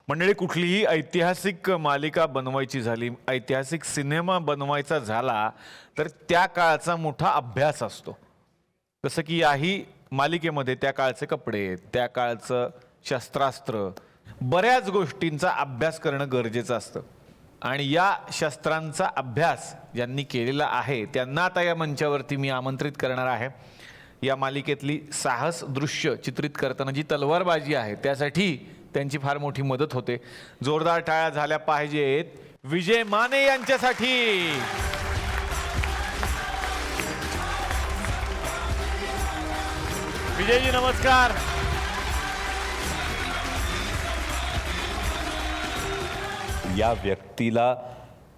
मंडळी, कुठलीही ऐतिहासिक मालिका बनवायची झाली, ऐतिहासिक सिनेमा बनवायचा झाला तर त्या काळाचा मोठा अभ्यास असतो. जसं की याही मालिकेमध्ये त्या काळचे कपडे, त्या काळचं शस्त्रास्त्र, बऱ्याच गोष्टींचा अभ्यास करणं गरजेचं असतं. आणि या शस्त्रांचा अभ्यास ज्यांनी केलेला आहे त्यांना आता या मंचावरती मी आमंत्रित करणार आहे. या मालिकेतली साहस दृश्य चित्रित करताना जी तलवारबाजी आहे त्यासाठी त्यांची फार मोठी मदत होते. जोरदार टाळ्या झाल्या पाहिजेत विजय माने यांच्यासाठी. विजयजी नमस्कार. या व्यक्तीला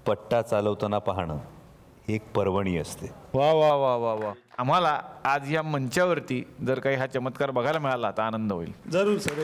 पट्टा चालवताना पाहणं एक पर्वणी असते. वा वा वा वा वा. आम्हाला आज या मंचावरती जर काही हा चमत्कार बघायला मिळाला तर आनंद होईल. जरूर सर.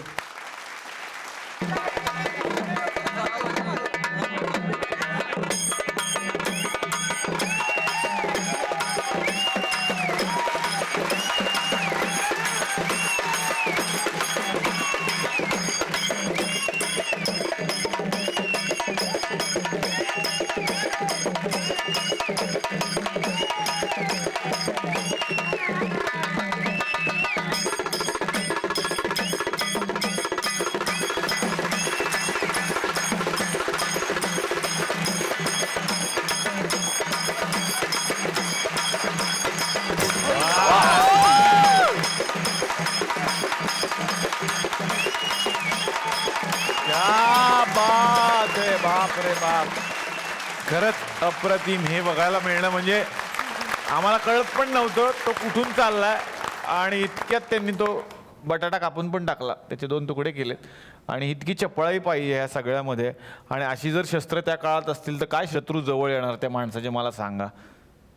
क्या बात आहे. बाप रे बाप. खरंच अप्रतिम. हे बघायला मिळणं म्हणजे आम्हाला कळत पण नव्हतं तो कुठून चाललाय. आणि इतक्यात त्यांनी तो बटाटा कापून पण टाकला, त्याचे 2 तुकडे केलेत. आणि इतकी चपळाई पाहिजे ह्या सगळ्यामध्ये. आणि अशी जर शस्त्र त्या काळात असतील तर काय शत्रू जवळ येणार त्या माणसाचे, मला सांगा.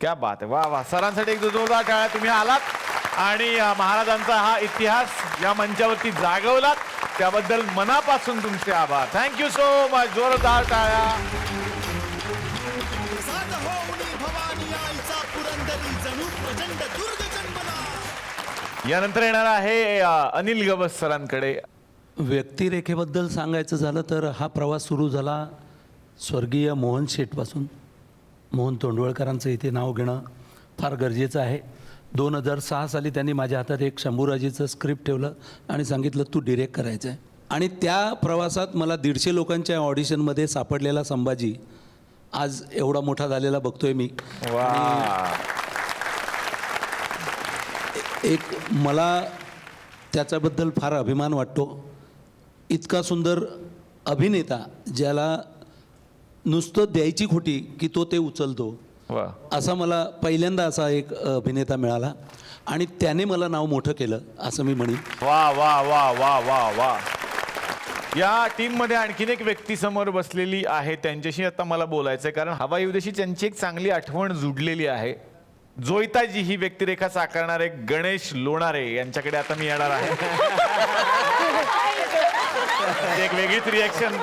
क्या बात आहे. वा वा. सरांसाठी एक जोरदार टाळ्या. तुम्ही आलात आणि महाराजांचा हा इतिहास या मंचावरती जागवलात त्याबद्दल मनापासून तुमचे आभार. Thank you so much. जोरदार टाळ्या. यानंतर येणार आहे अनिल गवस सरांकडे. व्यक्तिरेखेबद्दल सांगायचं झालं तर हा प्रवास सुरू झाला स्वर्गीय मोहन शेठपासून. मोहन तोंडवळकरांचं इथे नाव घेणं फार गरजेचं आहे. 2006 साली त्यांनी माझ्या हातात एक शंभूराजीचं स्क्रिप्ट ठेवलं आणि सांगितलं तू डिरेक्ट करायचं आहे. आणि त्या प्रवासात मला 150 लोकांच्या ऑडिशनमध्ये सापडलेला संभाजी आज एवढा मोठा झालेला बघतोय मी. एक मला त्याच्याबद्दल फार अभिमान वाटतो. इतका सुंदर अभिनेता ज्याला नुसतं द्यायची खोटी की तो ते उचलतो, असा मला पहिल्यांदा असा एक अभिनेता मिळाला आणि त्याने मला नाव मोठं केलं असं मी म्हणेन. वा वा वा वा वा वा. या टीममध्ये आणखीन एक व्यक्ती समोर बसलेली आहे, त्यांच्याशी आता मला बोलायचं आहे. कारण हवा येऊ देशी त्यांची एक चांगली आठवण जुडलेली आहे. जोईताजी ही व्यक्तिरेखा साकारणारे गणेश लोणारे यांच्याकडे आता मी येणार आहे. एक वेगळीच रिॲक्शन.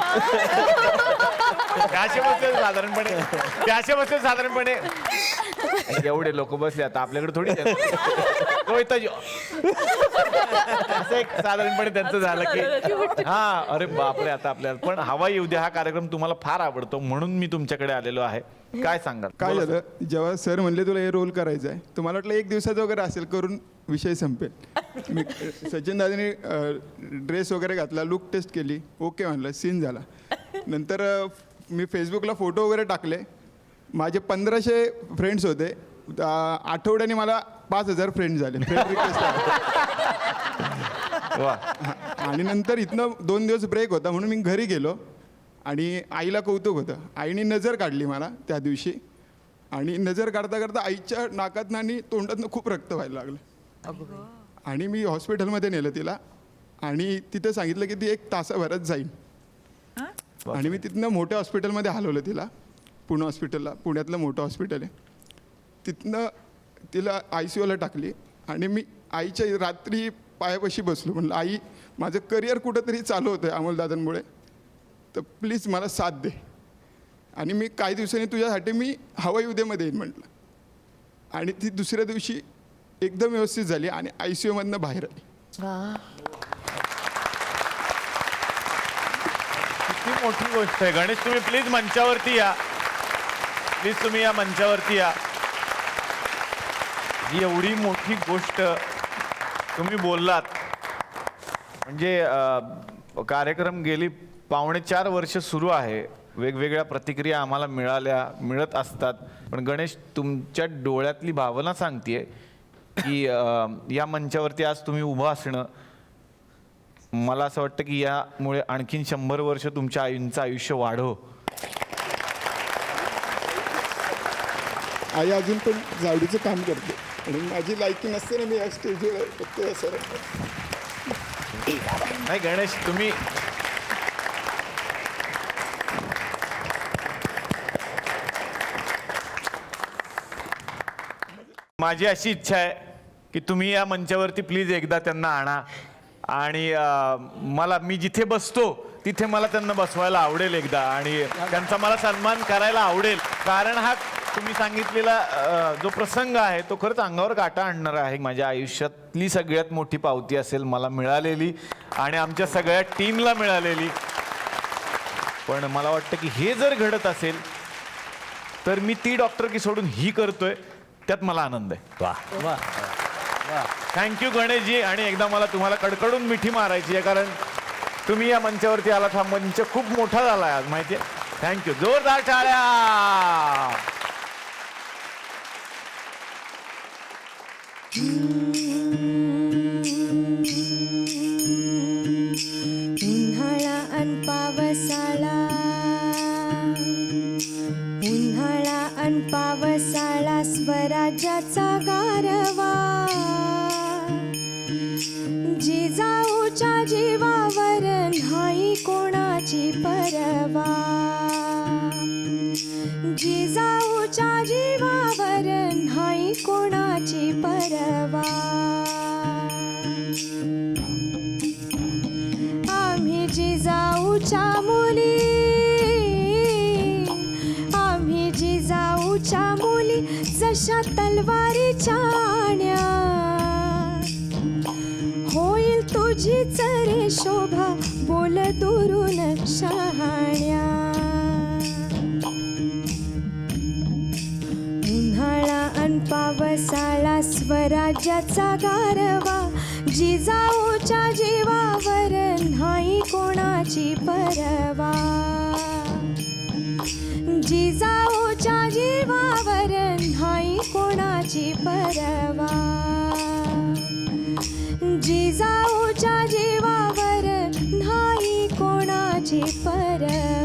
त्याशे बसले साधारणपणे एवढे लोक बसले आता आपल्याकडे थोडी. जोईताजी असं एक साधारणपणे त्यांचं झालं की हा अरे बापरे. आता आपल्याला पण हवा येऊ द्या हा कार्यक्रम तुम्हाला फार आवडतो म्हणून मी तुमच्याकडे आलेलो आहे. काय सांगाल? काय झालं जेव्हा सर म्हणले तुला हे रोल करायचा आहे, तुम्हाला वाटलं 1 दिवसाचं वगैरे असेल, करून विषय संपेल. मी सचिन दादाने ड्रेस वगैरे घातला, लुक टेस्ट केली, ओके म्हणलं, सीन झाला. नंतर मी फेसबुकला फोटो वगैरे टाकले. माझे 1500 फ्रेंड्स होते. आठवड्याने मला 5000 फ्रेंड झाले. Friend request. आणि नंतर इथनं 2 दिवस ब्रेक होता म्हणून मी घरी गेलो आणि आईला कौतुक होतं. आईने नजर काढली मला त्या दिवशी. आणि नजर काढता काढता आईच्या नाकातनं आणि तोंडातनं खूप रक्त व्हायला लागलं. आणि मी हॉस्पिटलमध्ये नेलं तिला आणि तिथे सांगितलं की ती 1 तासाभरात जाईल. आणि मी तिथनं मोठ्या हॉस्पिटलमध्ये हलवलं तिला, पुणे हॉस्पिटलला. पुण्यातलं मोठं हॉस्पिटल आहे. तिथनं तिला ICUला टाकली आणि मी आईच्या रात्री पायापाशी बसलो. म्हणलं आई, माझं करिअर कुठंतरी चालू होतं अमोलदादांमुळे, तर प्लीज मला साथ दे. आणि मी काही दिवसांनी तुझ्यासाठी मी हवा येऊ देमध्ये येईन म्हटलं. आणि ती दुसऱ्या दिवशी एकदम व्यवस्थित झाली आणि ICUमधनं बाहेर आली. मोठी गोष्ट आहे. गणेश तुम्ही प्लीज मंचावरती या. प्लीज तुम्ही या मंचावरती या. ही एवढी मोठी गोष्ट तुम्ही बोललात म्हणजे कार्यक्रम गेली 4.5 वर्ष सुरू आहे. वेगवेगळ्या प्रतिक्रिया आम्हाला मिळत असतात. पण गणेश तुमच्या डोळ्यातली भावना सांगतेय की या मंचावरती आज तुम्ही उभं असणं, मला असं वाटतं की यामुळे आणखीन 100 वर्ष तुमच्या आईंचं आयुष्य वाढो. आई अजून पण झाडूचं काम करते आणि माझी लायकी नसते ना मी या स्टेजवर फक्त असं नाही गणेश तुम्ही माझी अशी इच्छा आहे की तुम्ही या मंचावरती प्लीज एकदा त्यांना आणा आणि मी जिथे बसतो तिथे मला त्यांना बसवायला आवडेल एकदा आणि त्यांचा मला सन्मान करायला आवडेल. कारण हा तुम्ही सांगितलेला जो प्रसंग आहे तो खरंच अंगावर काटा आणणार आहे. माझ्या आयुष्यातली सगळ्यात मोठी पावती असेल मला मिळालेली आणि आमच्या सगळ्या टीमला मिळालेली. पण मला वाटतं की हे जर घडत असेल तर मी ती डॉक्टरकी सोडून ही करतोय, त्यात मला आनंद आहे. वाह वा वा. थँक्यू गणेशजी. आणि एकदा मला तुम्हाला कडकडून मिठी मारायची आहे कारण तुम्ही या मंचावरती आलात. हा मंच खूप मोठा झाला आहे आज माहिती आहे. थँक्यू. जोरदार टाळ्या. उन्हाळा अन पावसाळा, उन्हाळा अन पावसाळा स्वराज्याचा गारवा, जिजाऊच्या जीवावर नाही कोणाची परवा, जिजाऊच्या जीवावर नाही कोणाची परवा. आम्ही जिजाऊच्या मुली, आम्ही जिजाऊच्या मुली, जशा तलवारीच्या आण्या, होईल तुझीच रे शोभा, बोल दुरून शहाण्या. उन्हाळा अन पावसाळा स्वराज्याचा गारवा, जिजाऊच्या जीवावर नाही कोणाची परवा, जिजाऊच्या जीवावर नाही कोणाची परवा, जिजाऊच्या जीवावर नाही कोणाची परवा.